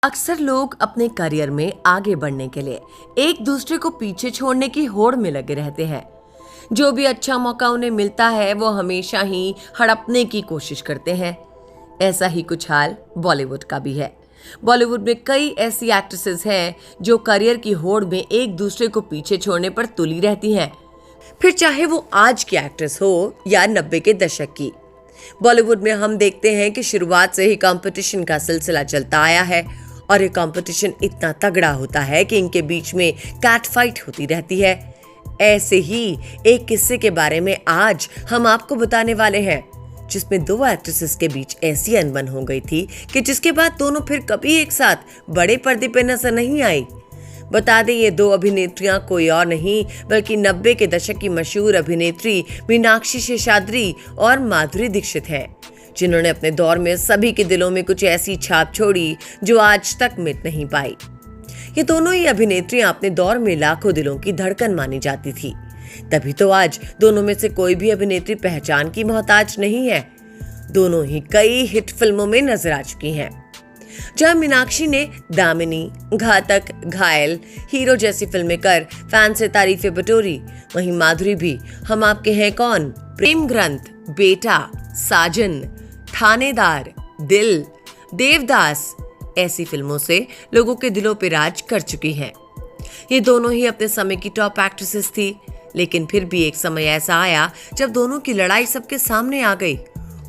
अक्सर लोग अपने करियर में आगे बढ़ने के लिए एक दूसरे को पीछे छोड़ने की होड़ में लगे रहते हैं। जो भी अच्छा मौका उन्हें मिलता है वो हमेशा ही हड़पने की कोशिश करते हैं। ऐसा ही कुछ हाल बॉलीवुड का भी है। बॉलीवुड में कई ऐसी एक्ट्रेसेस हैं जो करियर की होड़ में एक दूसरे को पीछे छोड़ने पर तुली रहती हैं, फिर चाहे वो आज की एक्ट्रेस हो या 90 के दशक की। बॉलीवुड में हम देखते हैं कि शुरुआत से ही कंपटीशन का सिलसिला चलता आया है और ये कंपटीशन इतना तगड़ा होता है कि इनके बीच में कैट फाइट होती रहती है। ऐसे ही एक किस्से के बारे में आज हम आपको बताने वाले हैं, जिसमें दो एक्ट्रेसेस के बीच ऐसी अनबन हो गई थी कि जिसके बाद दोनों फिर कभी एक साथ बड़े पर्दे पर नजर नहीं आई। बता दें, ये दो अभिनेत्रियां कोई और नहीं बल्कि 90 के दशक की मशहूर अभिनेत्री मीनाक्षी शेषाद्री और माधुरी दीक्षित हैं, जिन्होंने अपने दौर में सभी के दिलों में कुछ ऐसी छाप छोड़ी जो आज तक मिट नहीं पाई। ये दोनों ही अभिनेत्रियां अपने दौर में लाखों दिलों की धड़कन मानी जाती थी। तभी तो आज दोनों में से कोई भी अभिनेत्री पहचान की मोहताज नहीं है। दोनों ही कई हिट फिल्मों में नजर आ चुकी हैं। जहां मीनाक्षी ने दामिनी, घातक, घायल, हीरो जैसी फिल्में कर फैन से तारीफें बटोरी, वहीं माधुरी भी हम आपके हैं कौन, प्रेम ग्रंथ, बेटा, साजन, थानेदार, दिल, देवदास ऐसी फिल्मों से लोगों के दिलों पर राज कर चुकी हैं। ये दोनों ही अपने समय की टॉप एक्ट्रेसेस थी, लेकिन फिर भी एक समय ऐसा आया जब दोनों की लड़ाई सबके सामने आ गई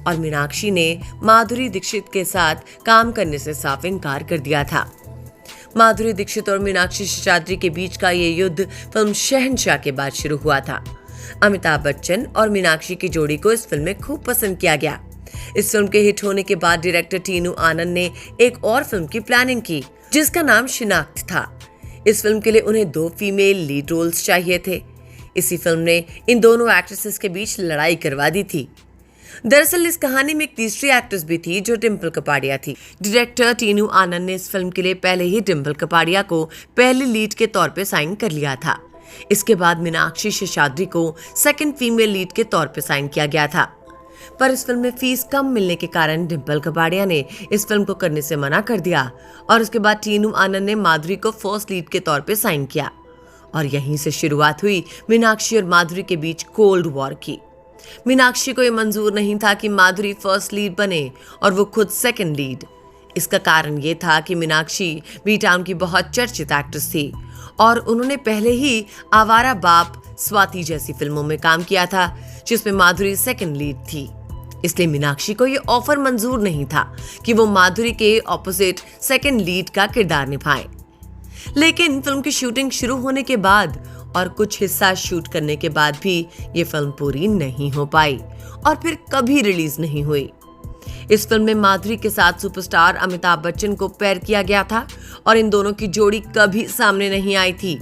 और मीनाक्षी ने माधुरी दीक्षित के साथ काम करने से साफ इनकार कर दिया था। माधुरी दीक्षित और मीनाक्षी शेषाद्री के बीच का ये युद्ध फिल्म शहंशाह के बाद शुरू हुआ था। अमिताभ बच्चन और मीनाक्षी की जोड़ी को इस फिल्म में खूब पसंद किया गया। इस फिल्म के हिट होने के बाद डायरेक्टर टीनू आनंद ने एक और फिल्म की प्लानिंग की, जिसका नाम शिनाख्त था। इस फिल्म के लिए उन्हें 2 फीमेल लीड रोल्स चाहिए थे। इसी फिल्म ने इन दोनों एक्ट्रेसेस के बीच लड़ाई करवा दी थी। दरअसल इस कहानी में एक तीसरी एक्ट्रेस भी थी जो डिम्पल कपाड़िया थी। डायरेक्टर टीनू आनंद ने इस फिल्म के लिए पहले ही डिम्पल कपाड़िया को पहली लीड के तौर पे साइन कर लिया था। इसके बाद मीनाक्षी शेषाद्री को सेकंड फीमेल लीड के तौर पे साइन किया गया था, पर इस फिल्म में फीस कम मिलने के कारण डिम्पल कपाड़िया ने इस फिल्म को करने से मना कर दिया और उसके बाद टीनू आनंद ने माधुरी को फर्स्ट लीड के तौर पे साइन किया और यहीं से शुरुआत हुई मीनाक्षी और माधुरी के बीच कोल्ड वॉर की। मीनाक्षी को यह मंजूर नहीं था कि माधुरी फर्स्ट लीड बने और वो खुद सेकंड लीड। इसका कारण ये था कि मीनाक्षी बी टाउन की बहुत चर्चित एक्ट्रेस थी और उन्होंने पहले ही आवारा बाप, स्वाति जैसी फिल्मों में काम किया था, जिसमें माधुरी सेकंड लीड थी। इसलिए मीनाक्षी को यह ऑफर मंजूर नहीं था कि वो माधुरी के ऑपोजिट सेकंड लीड का किरदार निभाएं। लेकिन फिल्म की शूटिंग शुरू होने के बाद और कुछ हिस्सा शूट करने के बाद भी ये फिल्म पूरी नहीं हो पाई और फिर कभी रिलीज नहीं हुई। इस फिल्म में माधुरी के साथ सुपरस्टार अमिताभ बच्चन को पेयर किया गया था और इन दोनों की जोड़ी कभी सामने नहीं आई थी।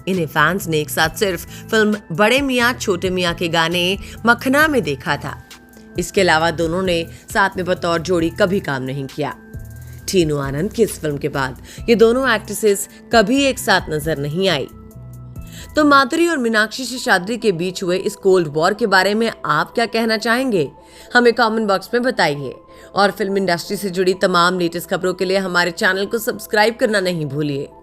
इन्हें फैंस ने एक साथ सिर्फ फिल्म बड़े मियाँ छोटे मियाँ के गाने मखना में देखा था। इसके अलावा दोनों ने साथ में बतौर जोड़ी कभी काम नहीं किया। टीनू आनंद की इस फिल्म के बाद ये दोनों एक्ट्रेसेस कभी एक साथ नजर नहीं आई। तो माधुरी और मीनाक्षी शेषाद्री के बीच हुए इस कोल्ड वॉर के बारे में आप क्या कहना चाहेंगे, हमें कमेंट बॉक्स में बताइए और फिल्म इंडस्ट्री से जुड़ी तमाम लेटेस्ट खबरों के लिए हमारे चैनल को सब्सक्राइब करना नहीं भूलिए।